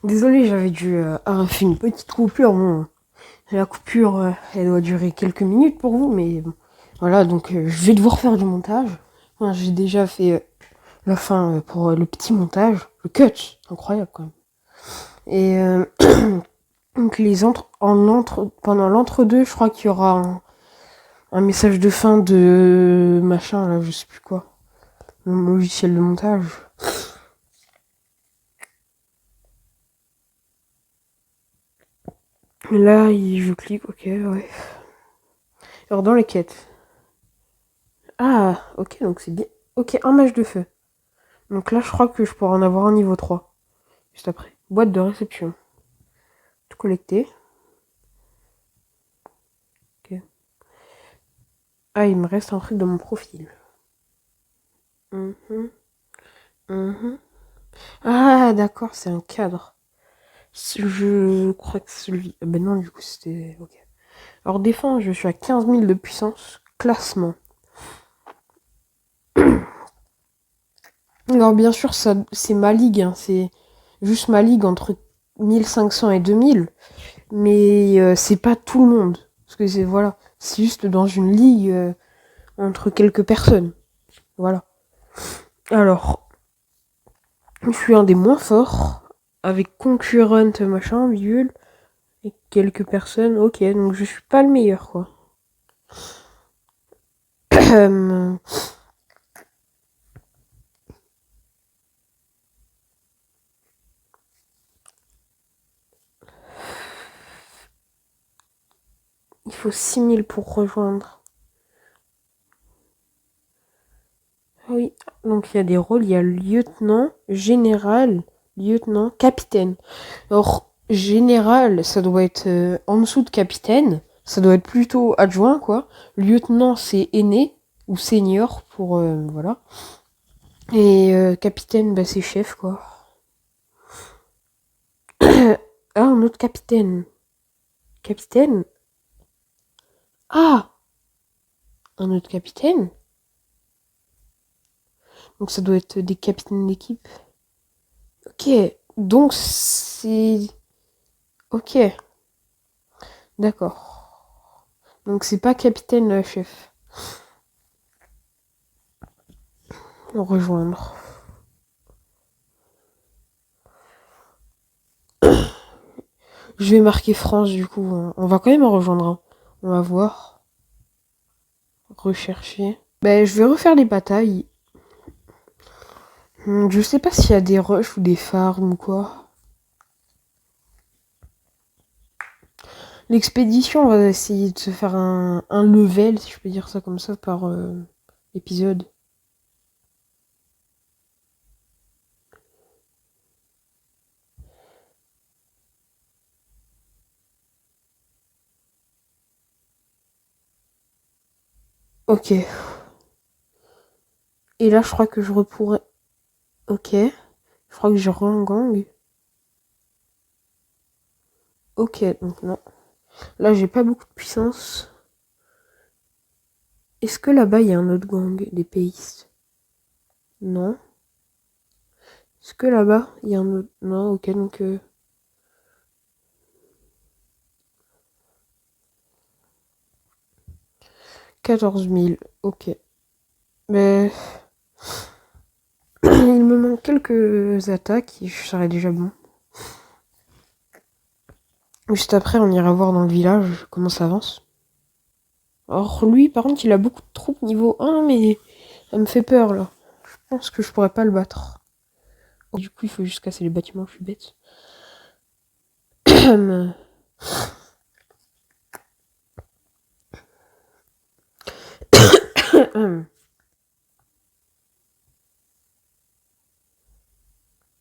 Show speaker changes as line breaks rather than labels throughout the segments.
Désolé, j'avais dû faire une petite coupure. Bon, la coupure, elle doit durer quelques minutes pour vous, mais bon. Voilà, donc je vais devoir faire du montage. Enfin, j'ai déjà fait la fin pour le petit montage, le cut, incroyable quand même. Et donc pendant l'entre-deux, je crois qu'il y aura un message de fin de machin, là, je sais plus quoi. Le logiciel de montage. Là, je clique, ok, ouais. Alors dans les quêtes. Ah, ok, donc c'est bien. Ok, un match de feu. Donc là, je crois que je pourrais en avoir un niveau 3. Juste après. Boîte de réception. Tout collecter. Ok. Ah, il me reste un truc dans mon profil. Mhm, mhm. Ah, d'accord, c'est un cadre. Je crois que celui... Ah ben non, du coup, c'était... Ok. Alors, défense, je suis à 15 000 de puissance. Classement. Alors, bien sûr, ça, c'est ma ligue. Hein. C'est juste ma ligue entre 1500 et 2000. Mais c'est pas tout le monde. Parce que c'est... Voilà. C'est juste dans une ligue entre quelques personnes. Voilà. Alors, je suis un des moins forts. Avec concurrent, machin, virgule. Et quelques personnes. Ok, donc je suis pas le meilleur, quoi. Il faut 6000 pour rejoindre. Ah oui, donc il y a des rôles. Il y a lieutenant, général, lieutenant, capitaine. Alors, général, ça doit être en dessous de capitaine. Ça doit être plutôt adjoint, quoi. Lieutenant, c'est aîné ou senior pour... voilà. Et capitaine, bah c'est chef, quoi. Ah, un autre capitaine. Capitaine? Ah! Un autre capitaine? Donc ça doit être des capitaines d'équipe. Ok, donc c'est... Ok, d'accord. Donc c'est pas capitaine chef. Rejoindre. Je vais marquer France du coup. On va quand même en rejoindre un. On va voir. Rechercher. Ben, je vais refaire les batailles. Je sais pas s'il y a des rushs ou des farms ou quoi. L'expédition, on va essayer de se faire un level, si je peux dire ça comme ça, par épisode. Ok. Et là, je crois que je repourrais... Ok. Je crois que j'ai un gang. Ok, donc non. Là, j'ai pas beaucoup de puissance. Est-ce que là-bas, il y a un autre gang, des péistes? Non. Est-ce que là-bas, il y a un autre... Non, ok, donc... 14 000, ok. Mais... il me manque quelques attaques, et je serais déjà bon. Juste après, on ira voir dans le village comment ça avance. Or, lui, par contre, il a beaucoup de troupes niveau 1, mais ça me fait peur, là. Je pense que je pourrais pas le battre. Du coup, il faut juste casser les bâtiments, je suis bête.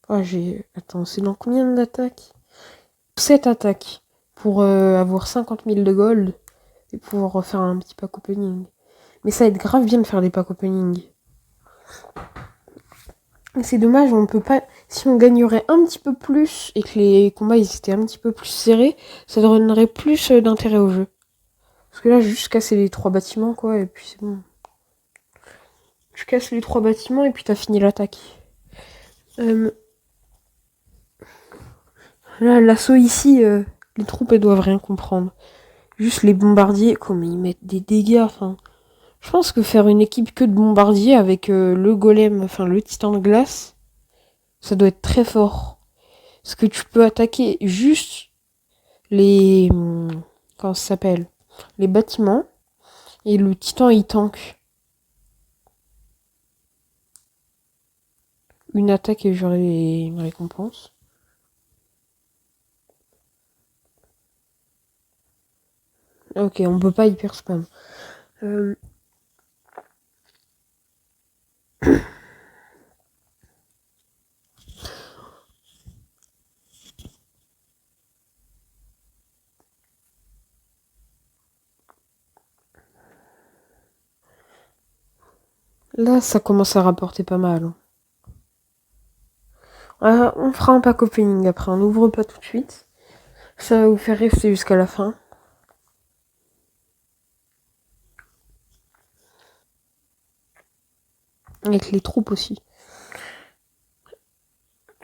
Oh, j'ai... Attends, c'est dans combien d'attaques? 7 attaques. Pour avoir 50 000 de gold. Et pouvoir refaire un petit pack opening. Mais ça va être grave bien de faire des pack opening. C'est dommage, on peut pas... Si on gagnerait un petit peu plus et que les combats ils étaient un petit peu plus serrés, ça donnerait plus d'intérêt au jeu. Parce que là, j'ai juste cassé les 3 bâtiments, quoi, et puis c'est bon. Je casse les 3 bâtiments et puis t'as fini l'attaque. Là, l'assaut ici, les troupes, elles doivent rien comprendre. Juste les bombardiers, comme ils mettent des dégâts, enfin... Je pense que faire une équipe que de bombardiers avec le golem, enfin le titan de glace, ça doit être très fort. Parce que tu peux attaquer juste les... Comment ça s'appelle? Les bâtiments. Et le titan, il tank. Une attaque et j'aurai une récompense. Ok, on peut pas hyper spam. Là, ça commence à rapporter pas mal. On fera un pack opening après, on n'ouvre pas tout de suite. Ça va vous faire rester jusqu'à la fin. Avec les troupes aussi.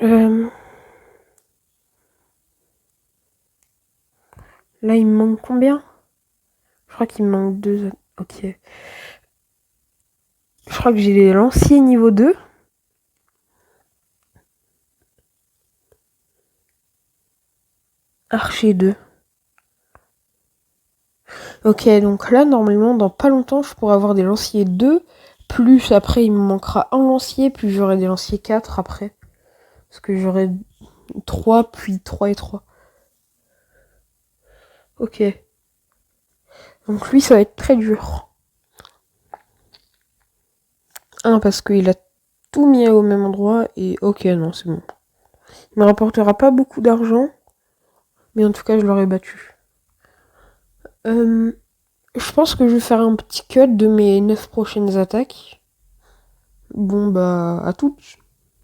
Là, il me manque combien? Je crois qu'il me manque 2. Ok. Je crois que j'ai les lanciers niveau 2. Archer 2. Ok, donc là, normalement, dans pas longtemps, je pourrai avoir des lanciers 2. Plus après, il me manquera un lancier. Plus j'aurai des lanciers 4 après. Parce que j'aurai 3, puis 3 et 3. Ok. Donc lui, ça va être très dur. Parce qu'il a tout mis au même endroit. Et ok, non, c'est bon. Il me rapportera pas beaucoup d'argent. Mais en tout cas, je l'aurais battu. Je pense que je vais faire un petit cut de mes 9 prochaines attaques. Bon, bah, à toutes.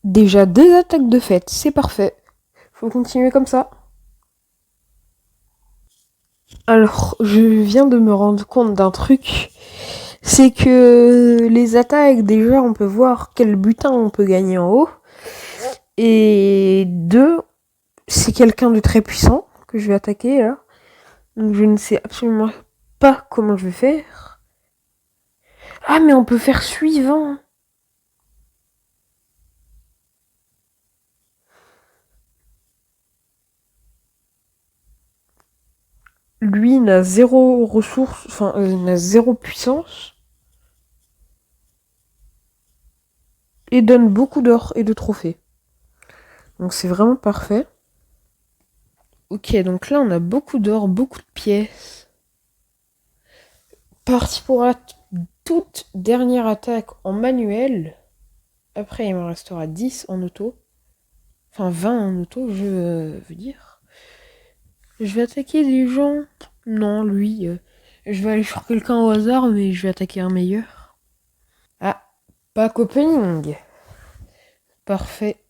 Déjà 2 attaques de fête, c'est parfait. Faut continuer comme ça. Alors, je viens de me rendre compte d'un truc. C'est que les attaques, déjà, on peut voir quel butin on peut gagner en haut. Et 2, c'est quelqu'un de très puissant que je vais attaquer, là. Donc, je ne sais absolument pas comment je vais faire. Ah, mais on peut faire suivant. Lui n'a zéro ressources, enfin, n'a zéro puissance. Et donne beaucoup d'or et de trophées. Donc c'est vraiment parfait. Ok, donc là on a beaucoup d'or, beaucoup de pièces. Parti pour la toute dernière attaque en manuel. Après il me restera 10 en auto. Enfin 20 en auto, je veux dire. Je vais attaquer des gens. Non, lui. Je vais aller sur quelqu'un au hasard, mais je vais attaquer un meilleur. Ah, pack opening. Parfait.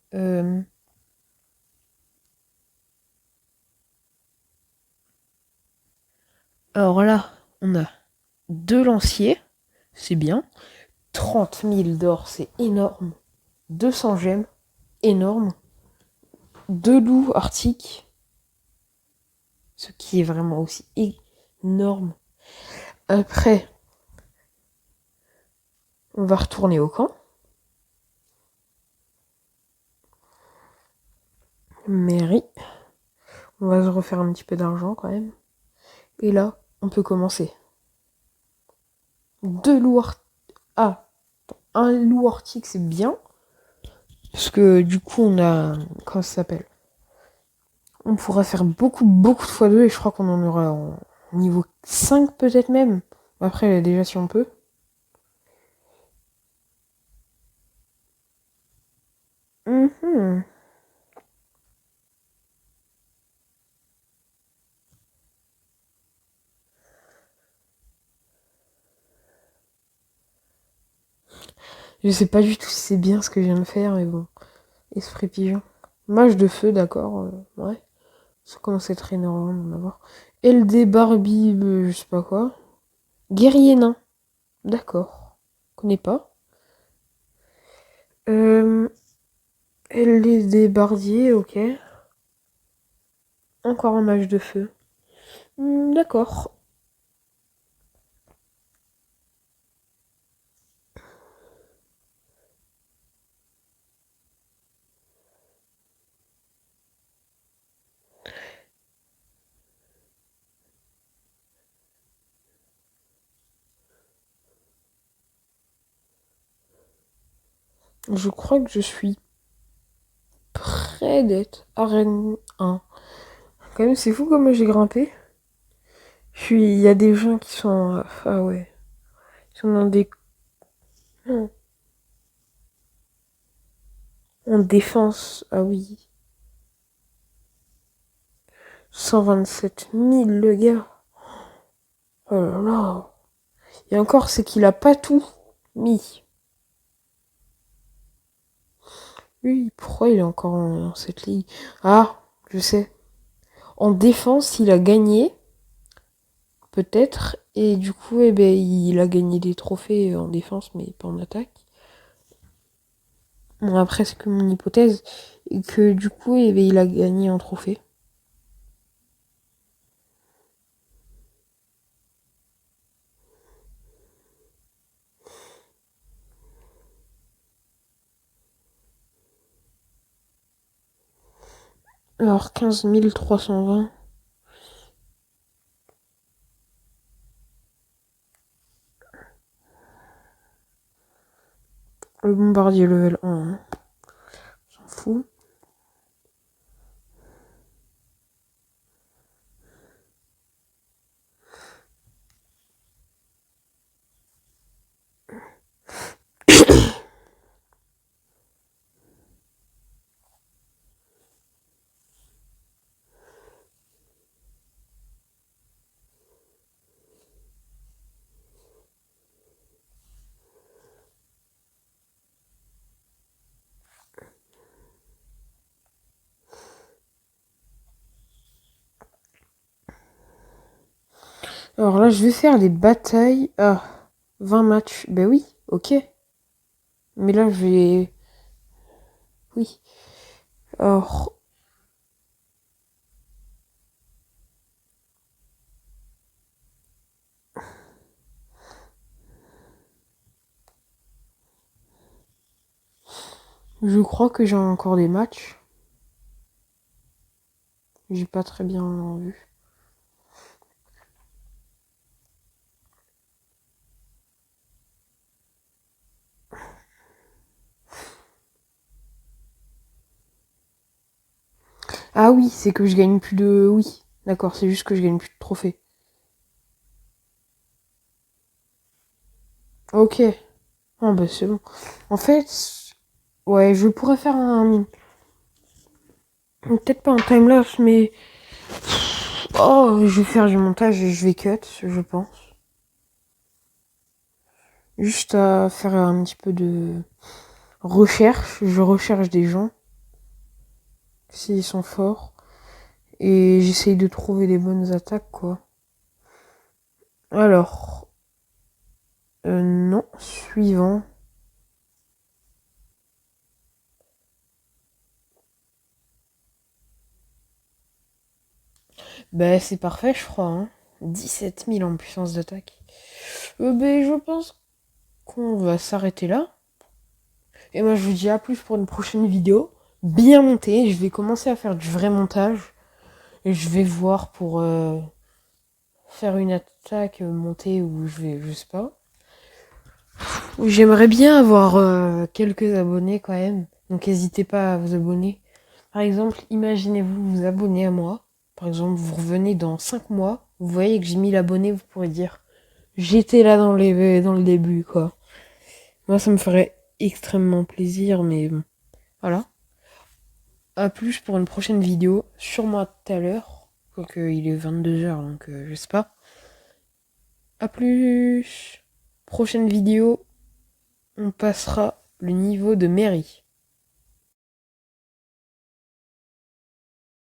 Alors là, on a 2 lanciers. C'est bien. 30 000 d'or, c'est énorme. 200 gemmes, énorme. 2 loups arctiques, ce qui est vraiment aussi énorme. Après, on va retourner au camp. Mairie. On va se refaire un petit peu d'argent quand même. Et là, on peut commencer. 2 loups arctiques. Ah, un loup arctique, c'est bien. Parce que du coup, on a... Comment ça s'appelle? On pourra faire beaucoup, beaucoup de x2 et je crois qu'on en aura en niveau 5 peut-être même. Après, déjà si on peut. Je sais pas du tout si c'est bien ce que je viens de faire, mais bon. Esprit pigeon. Mage de feu, d'accord. Ouais. Ça commence à être énorme d'en avoir. LD Barbie, je sais pas quoi. Guerrier nain. D'accord. Connais pas. LD Bardier, ok. Encore un match de feu. D'accord. Je crois que je suis près d'être arène 1. Quand même, c'est fou comme j'ai grimpé. Il y a des gens qui sont... ah ouais. Ils sont dans des... En défense. Ah oui. 127 000 le gars. Oh là là. Et encore, c'est qu'il a pas tout mis. Oui, pourquoi il est encore en cette ligue? Ah, je sais. En défense, il a gagné, peut-être. Et du coup, eh ben, il a gagné des trophées en défense, mais pas en attaque. Bon, après, c'est que mon hypothèse. Et que du coup, eh ben, il a gagné un trophée. Alors, 15 320. Le bombardier level 1. Hein. S'en fout. Alors là, je vais faire des batailles. Ah, 20 matchs. Ben oui, ok. Mais là, je vais... Oui. Alors... Je crois que j'ai encore des matchs. J'ai pas très bien vu. Ah oui, c'est que je gagne plus de... Oui, d'accord, c'est juste que je gagne plus de trophées. Ok. Ah bah c'est bon. En fait, ouais, je pourrais faire un... Peut-être pas un timelapse, mais... Oh, je vais faire du montage et je vais cut, je pense. Juste à faire un petit peu de recherche. Je recherche des gens. S'ils sont forts. Et j'essaye de trouver des bonnes attaques, quoi. Alors... non, suivant. Bah c'est parfait, je crois. Hein. 17 000 en puissance d'attaque. Ben, je pense qu'on va s'arrêter là. Et moi, je vous dis à plus pour une prochaine vidéo. Bien montée. Je vais commencer à faire du vrai montage. Et je vais voir pour faire une attaque montée ou je sais pas. J'aimerais bien avoir quelques abonnés quand même. Donc n'hésitez pas à vous abonner. Par exemple, imaginez-vous vous abonner à moi. Par exemple, vous revenez dans 5 mois. Vous voyez que j'ai 1000 abonnés, vous pourrez dire j'étais là dans le début, quoi. Moi, ça me ferait extrêmement plaisir, mais bon. Voilà. À plus pour une prochaine vidéo. Sûrement tout à l'heure. Quoique il est 22h, donc je sais pas. À plus. Prochaine vidéo, on passera le niveau de mairie.